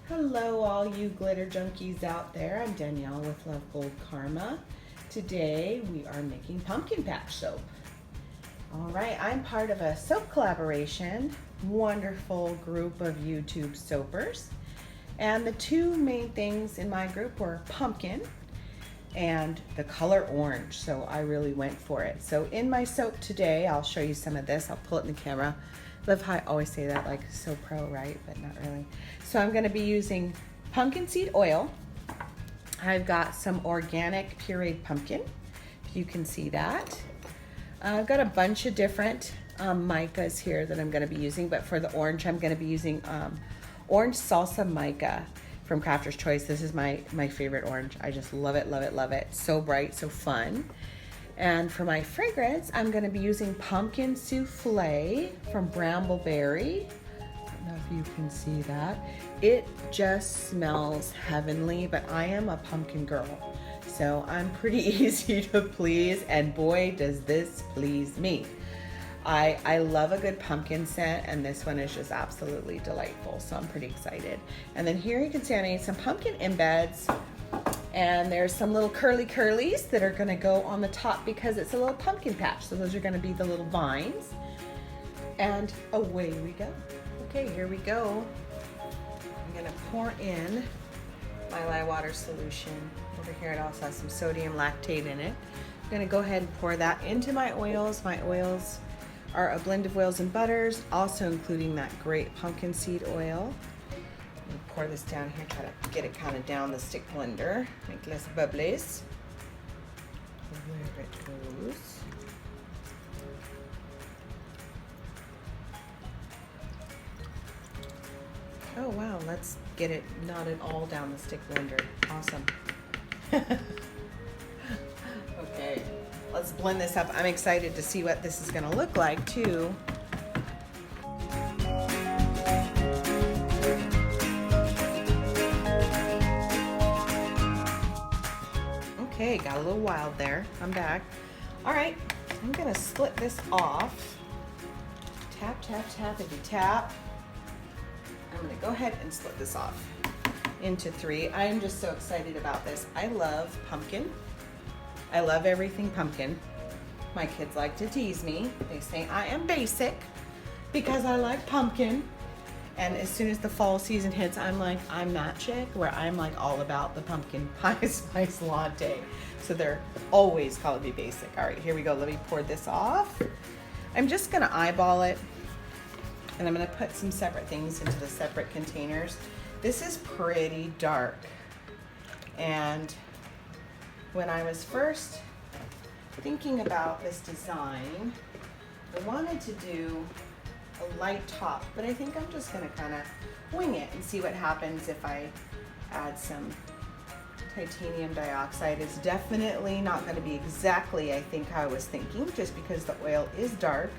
Hello, all you glitter junkies out there. I'm Danielle with Love GoldKarma. Today we are making pumpkin patch soap. All right, I'm part of a soap collaboration, wonderful group of YouTube soapers. And the two main things in my group were pumpkin and the color orange. So I really went for it. So in my soap today, I'll show you some of this. I'll pull it in the camera. Love how I always say that, like so pro, right? But not really. So I'm gonna be using pumpkin seed oil. I've got some organic pureed pumpkin, if you can see that. I've got a bunch of different micas here that I'm gonna be using, but for the orange, I'm gonna be using orange salsa mica from Crafter's Choice. This is my favorite orange. I just love it, love it, love it. So bright, so fun. And for my fragrance, I'm gonna be using Pumpkin Souffle from Brambleberry. I don't know if you can see that. It just smells heavenly, but I am a pumpkin girl, so I'm pretty easy to please, and boy, does this please me. I love a good pumpkin scent, and this one is just absolutely delightful, so I'm pretty excited. And then here you can see I made some pumpkin embeds. And there's some little curlies that are gonna go on the top because it's a little pumpkin patch. So those are gonna be the little vines. And away we go. Okay, here we go. I'm gonna pour in my lye water solution. Over here it also has some sodium lactate in it. I'm gonna go ahead and pour that into my oils. My oils are a blend of oils and butters, also including that great pumpkin seed oil. Pour this down here, try to get it kind of down the stick blender, make less bubbles. Where it goes. Oh wow, let's get it knotted all down the stick blender. Awesome. Okay, let's blend this up. I'm excited to see what this is gonna look like too. Okay, got a little wild there. I'm back. All right, I'm gonna split this off. Tap, tap, tappity tap. I'm gonna go ahead and split this off into 3. I am just so excited about this. I love pumpkin. I love everything pumpkin. My kids like to tease me. They say I am basic because I like pumpkin. And as soon as the fall season hits, I'm that chick where I'm like all about the pumpkin pie spice latte. So they're always calling me basic. All right, here we go. Let me pour this off. I'm just gonna eyeball it, and I'm gonna put some separate things into the separate containers. This is pretty dark. And when I was first thinking about this design, I wanted to do a light top, but I think I'm just gonna kind of wing it and see what happens if I add some titanium dioxide. It's definitely not gonna be exactly, I think, how I was thinking, just because the oil is dark,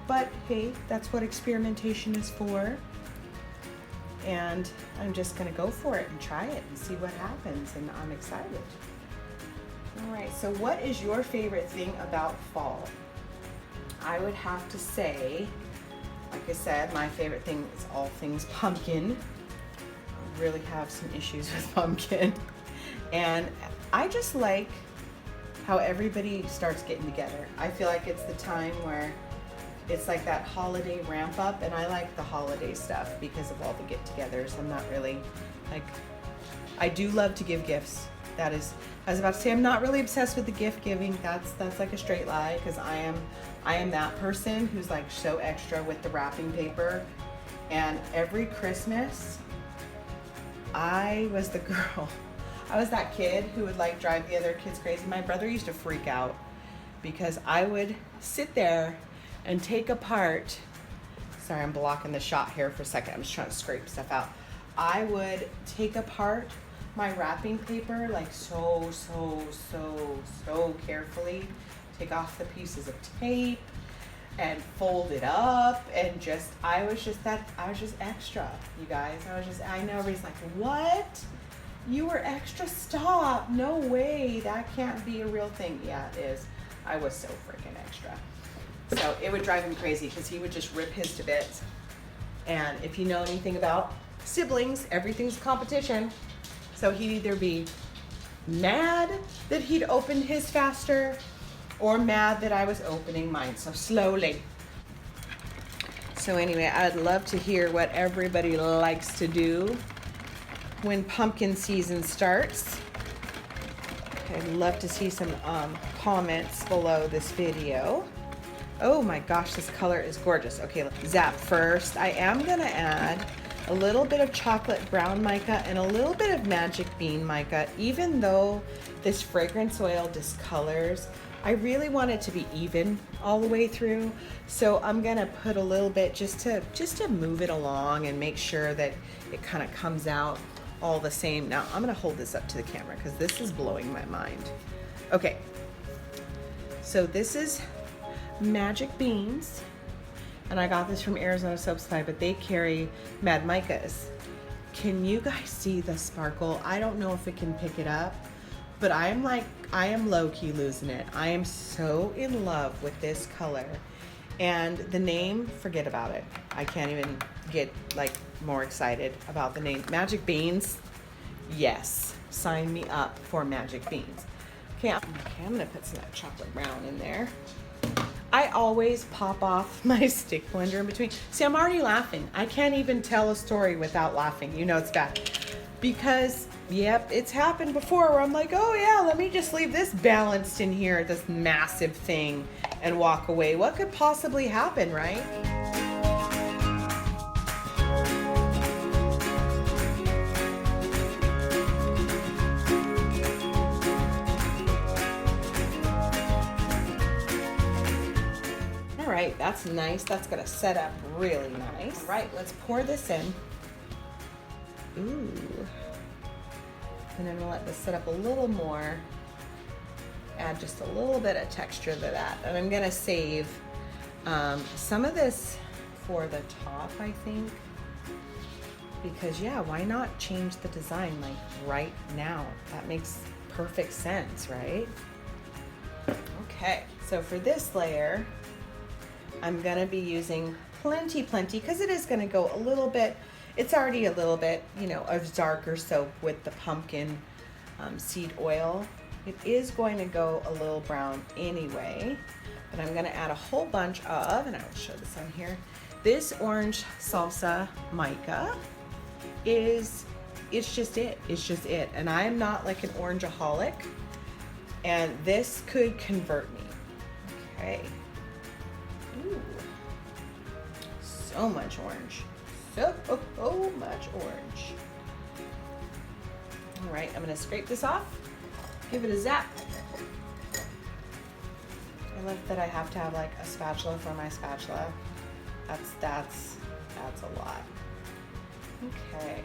but hey, that's what experimentation is for. And I'm just gonna go for it and try it and see what happens, and I'm excited. All right, so what is your favorite thing about fall? I would have to say, like I said, my favorite thing is all things pumpkin. I really have some issues with pumpkin. And I just like how everybody starts getting together. I feel like it's the time where it's like that holiday ramp up, and I like the holiday stuff because of all the get-togethers. I'm not really like, I do love to give gifts. That is, I was about to say, I'm not really obsessed with the gift giving. That's like a straight lie, because I am that person who's like so extra with the wrapping paper. And every Christmas, I was the girl. I was that kid who would like drive the other kids crazy. My brother used to freak out because I would sit there and take apart, sorry, I'm blocking the shot here for a second. I'm just trying to scrape stuff out. I would take apart my wrapping paper like so carefully, take off the pieces of tape and fold it up, and just I was just extra, you guys. I know everybody's like, what? You were extra? Stop. No way. That can't be a real thing. Yeah, it is. I was so freaking extra. So it would drive him crazy because he would just rip his to bits. And if you know anything about siblings, everything's competition. So he'd either be mad that he'd opened his faster or mad that I was opening mine so slowly. So anyway, I'd love to hear what everybody likes to do when pumpkin season starts. I'd love to see some comments below this video. Oh my gosh, this color is gorgeous. Okay, zap first. I am gonna add a little bit of chocolate brown mica and a little bit of magic bean mica. Even though this fragrance oil discolors, I really want it to be even all the way through. So I'm gonna put a little bit just to move it along and make sure that it kind of comes out all the same. Now I'm gonna hold this up to the camera because this is blowing my mind. Okay, so this is Magic Beans, and I got this from Arizona Soap Supply, but they carry Mad Micas. Can you guys see the sparkle? I don't know if it can pick it up, but I am low-key losing it. I am so in love with this color. And the name, forget about it. I can't even get like more excited about the name. Magic Beans, yes, sign me up for Magic Beans. Okay, I'm gonna put some of that chocolate brown in there. I always pop off my stick blender in between. See, I'm already laughing. I can't even tell a story without laughing. You know it's bad. Because, yep, it's happened before where I'm like, oh yeah, let me just leave this balanced in here, this massive thing, and walk away. What could possibly happen, right? All right, that's nice. That's gonna set up really nice. All right, let's pour this in. Ooh. And I'm gonna let this set up a little more. Add just a little bit of texture to that. And I'm gonna save some of this for the top, I think. Because yeah, why not change the design like right now? That makes perfect sense, right? Okay, so for this layer, I'm gonna be using plenty, because it is gonna go a little bit, it's already a little bit, you know, of darker soap with the pumpkin seed oil. It is going to go a little brown anyway, but I'm gonna add a whole bunch of, and I will show this on here, this orange salsa mica it's just it. And I am not like an orangeaholic, and this could convert me. Okay. Ooh. So much orange. So much orange. All right, I'm gonna scrape this off, give it a zap. I love that I have to have like a spatula for my spatula. That's a lot. Okay.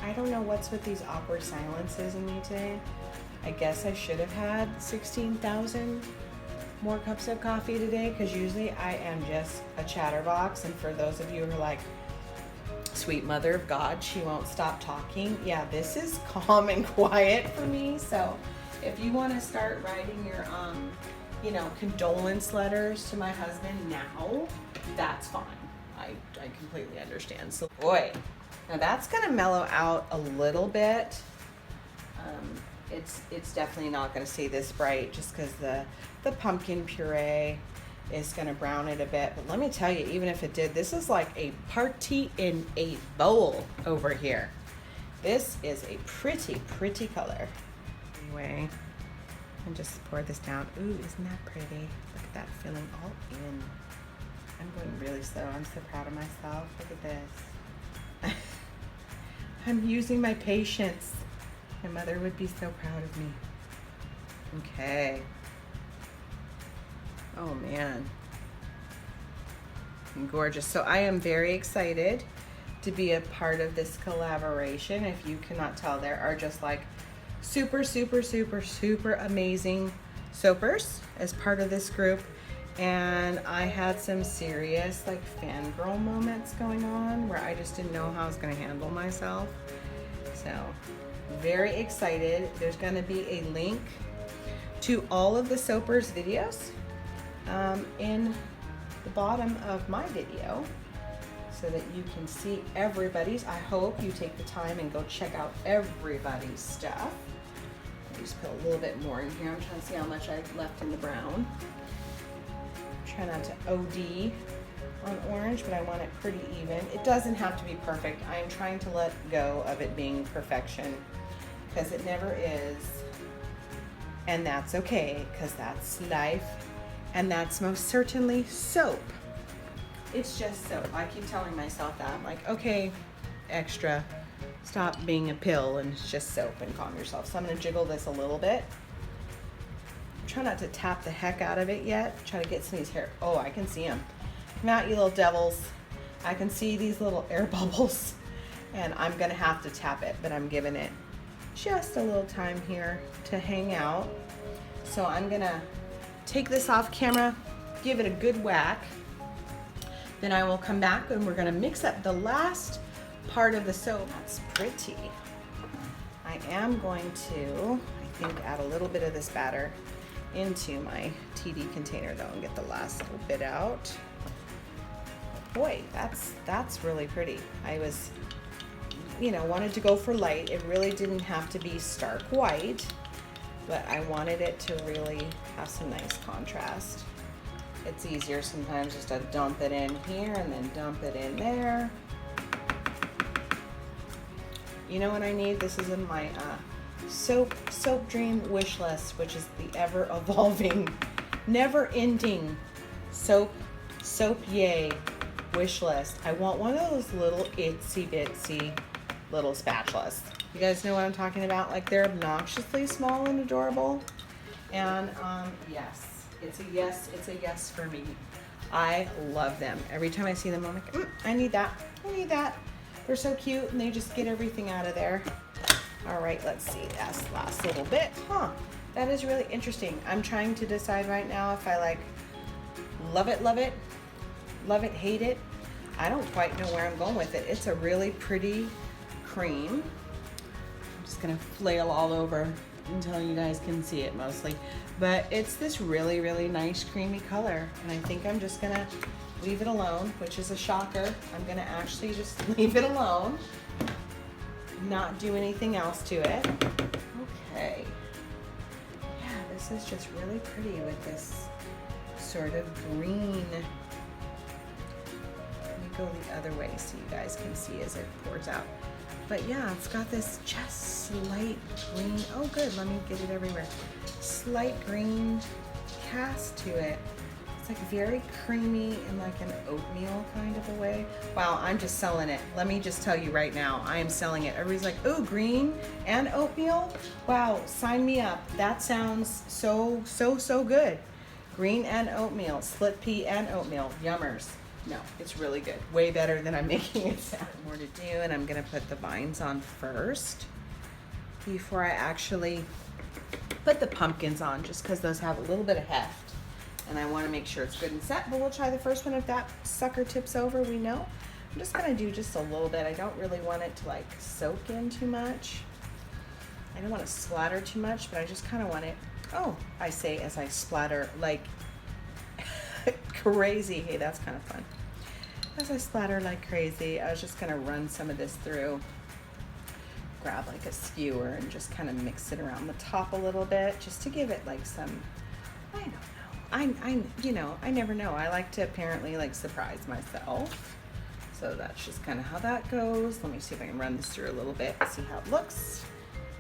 I don't know what's with these awkward silences in me today. I guess I should have had 16,000 more cups of coffee today, because usually I am just a chatterbox. And for those of you who are like, sweet mother of God, she won't stop talking. Yeah, this is calm and quiet for me. So if you want to start writing your, you know, condolence letters to my husband now, that's fine. I completely understand. So boy, now that's gonna mellow out a little bit. It's definitely not gonna stay this bright just because the pumpkin puree is gonna brown it a bit. But let me tell you, even if it did, this is like a party in a bowl over here. This is a pretty color. Anyway, and just pour this down. Ooh, isn't that pretty? Look at that filling all in. I'm going really slow. I'm so proud of myself. Look at this. I'm using my patience. My mother would be so proud of me. Okay. Oh man. Gorgeous. So I am very excited to be a part of this collaboration. If you cannot tell, there are just like super amazing soapers as part of this group. And I had some serious like fangirl moments going on where I just didn't know how I was going to handle myself. So very excited. There's going to be a link to all of the soapers videos in the bottom of my video so that you can see everybody's. I hope you take the time and go check out everybody's stuff. I just put a little bit more in here. I'm trying to see how much I left in the brown. Try not to OD on orange, but I want it pretty even. It doesn't have to be perfect. I'm trying to let go of it being perfection because it never is. And that's okay, because that's life. And that's most certainly soap. It's just soap. I keep telling myself that. I'm like, okay, extra. Stop being a pill and it's just soap and calm yourself. So I'm gonna jiggle this a little bit. Try not to tap the heck out of it yet. Try to get some of these hair. Oh, I can see them. Come out, you little devils. I can see these little air bubbles. And I'm gonna have to tap it, but I'm giving it just a little time here to hang out. So I'm gonna take this off camera, give it a good whack. Then I will come back and we're gonna mix up the last part of the soap. That's pretty. I am going to, I think, add a little bit of this batter into my TD container though and get the last little bit out. Boy, that's really pretty. I was, wanted to go for light. It really didn't have to be stark white, but I wanted it to really have some nice contrast. It's easier sometimes just to dump it in here and then dump it in there. You know what I need? This is in my soap dream wish list, which is the ever evolving, never ending soap yay wish list. I want one of those little itsy bitsy little spatulas. You guys know what I'm talking about? Like, they're obnoxiously small and adorable. And yes, it's a yes for me. I love them. Every time I see them, I'm like, I need that. They're so cute and they just get everything out of there. All right, let's see, that's the last little bit. That is really interesting. I'm trying to decide right now if I like love it, hate it. I don't quite know where I'm going with it. It's a really pretty cream. I'm just gonna flail all over until you guys can see it mostly. But it's this really, really nice creamy color. And I think I'm just gonna leave it alone, which is a shocker. I'm gonna actually just leave it alone, not do anything else to it. Okay. Yeah, this is just really pretty with this sort of green. Let me go the other way so you guys can see as it pours out. But yeah, it's got this just slight green. Oh good, let me get it everywhere. Slight green cast to it. It's like very creamy in like an oatmeal kind of a way. Wow, I'm just selling it. Let me just tell you right now, I am selling it. Everybody's like, oh, green and oatmeal? Wow, sign me up. That sounds so good. Green and oatmeal, split pea and oatmeal, yummers. No, it's really good. Way better than I'm making it sound. More to do, and I'm gonna put the vines on first before I actually put the pumpkins on, just because those have a little bit of heft. And I want to make sure it's good and set, but we'll try the first one. If that sucker tips over, we know. I'm just going to do just a little bit. I don't really want it to like soak in too much. I don't want to splatter too much, but I just kind of want it, I say as I splatter like crazy. Hey, that's kind of fun. As I splatter like crazy, I was just going to run some of this through, grab like a skewer and just kind of mix it around the top a little bit, just to give it like some, I don't know. I never know. I like to apparently like surprise myself. So that's just kind of how that goes. Let me see if I can run this through a little bit, see how it looks.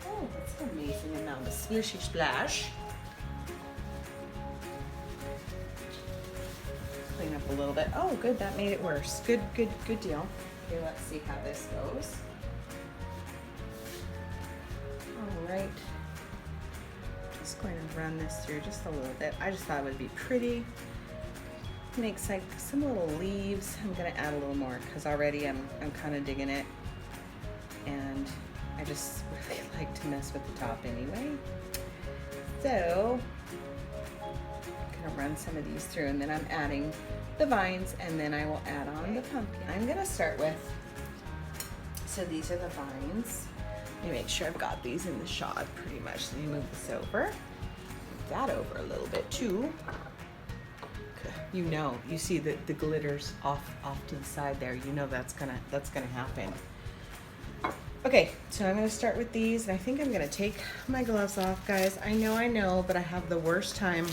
Oh, that's an amazing amount of splishy splash. Clean up a little bit. Oh, good, that made it worse. Good deal. Okay, let's see how this goes. All right. Just going to run this through just a little bit. I just thought it would be pretty. Makes like some little leaves. I'm going to add a little more because already I'm kind of digging it. And I just really like to mess with the top anyway. So I'm going to run some of these through, and then I'm adding the vines, and then I will add on the pumpkin. I'm going to start with, so these are the vines. Let me make sure I've got these in the shot pretty much. Let me move this over. Move that over a little bit too. you see the glitters off to the side there. You know that's gonna happen. Okay, so I'm gonna start with these, and I think I'm gonna take my gloves off, guys. I know, but I have the worst time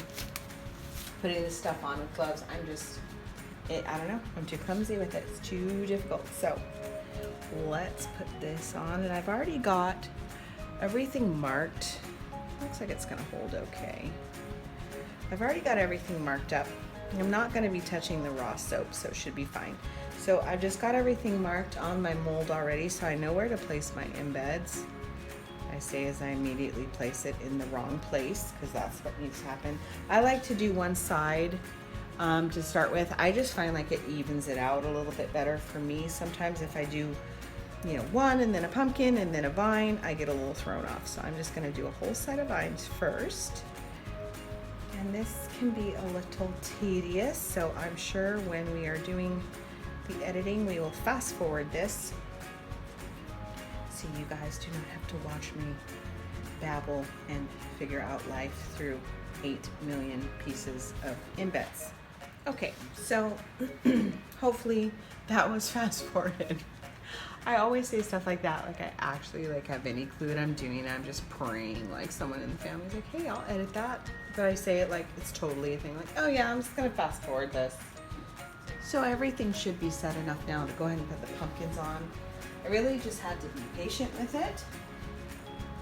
putting this stuff on with gloves. I don't know, I'm too clumsy with it. It's too difficult. So let's put this on, and I've already got everything marked. Looks like it's gonna hold okay. I've already got everything marked up. I'm not gonna be touching the raw soap, so it should be fine. So I've just got everything marked on my mold already, so I know where to place my embeds. I say as I immediately place it in the wrong place, because that's what needs to happen. I like to do one side to start with. I just find like it evens it out a little bit better for me. Sometimes if I do, one and then a pumpkin and then a vine, I get a little thrown off. So I'm just gonna do a whole set of vines first. And this can be a little tedious, so I'm sure when we are doing the editing, we will fast forward this so you guys do not have to watch me babble and figure out life through 8 million pieces of embeds. Okay, so hopefully that was fast forwarded. I always say stuff like that, like I actually have any clue what I'm doing. I'm just praying like someone in the family is like, hey, I'll edit that. But I say it like it's totally a thing, like, oh yeah, I'm just gonna fast forward this. So everything should be set enough now to go ahead and put the pumpkins on. I really just had to be patient with it,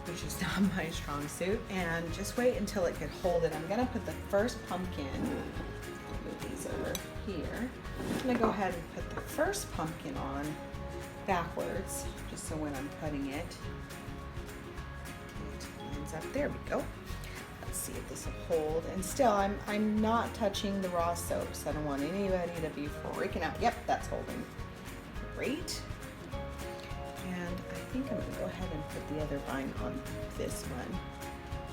which is not my strong suit, and just wait until it could hold it. I'm gonna put the first pumpkin, I'll move these over here. I'm gonna go ahead and put the first pumpkin on backwards, just so when I'm cutting it lines up. There we go. Let's see if this will hold. And still, I'm not touching the raw soaps. I don't want anybody to be freaking out. Yep, that's holding. Great. And I think I'm gonna go ahead and put the other vine on this one,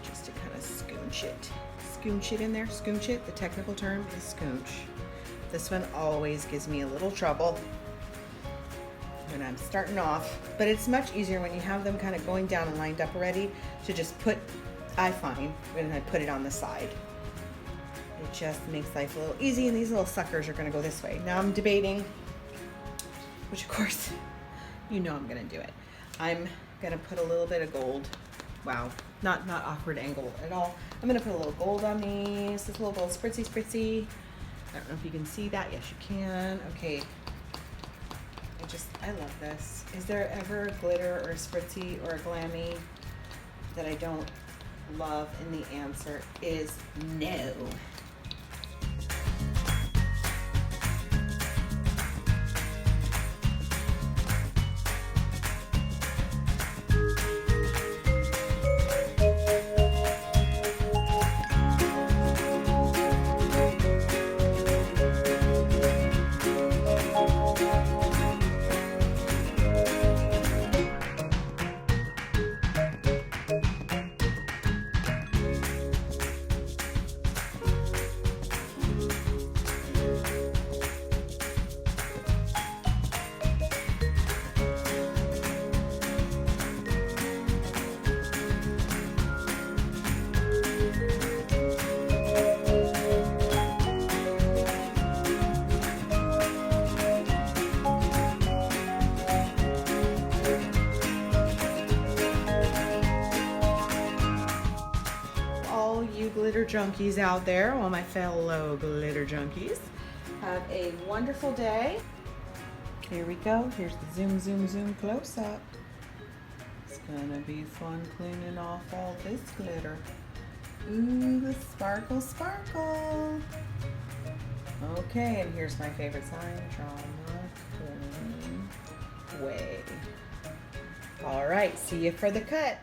just to kind of scooch it. Scooch it in there. Scooch it. The technical term is scooch. This one always gives me a little trouble when I'm starting off, but it's much easier when you have them kind of going down and lined up already to just put, I find, when I put it on the side. It just makes life a little easy, and these little suckers are gonna go this way. Now I'm debating, which of course, I'm gonna do it. I'm gonna put a little bit of gold. Wow, not awkward angle at all. I'm gonna put a little gold on these, this little gold spritzy. I don't know if you can see that. Yes, you can. Okay. I love this. Is there ever a glitter or a spritzy or a glammy that I don't love? And the answer is no. Glitter junkies out there, all my fellow glitter junkies, have a wonderful day. Here we go. Here's the zoom close up. It's gonna be fun cleaning off all this glitter. Ooh, the sparkle. Okay, and here's my favorite sign, drama queen way. All right, see you for the cut.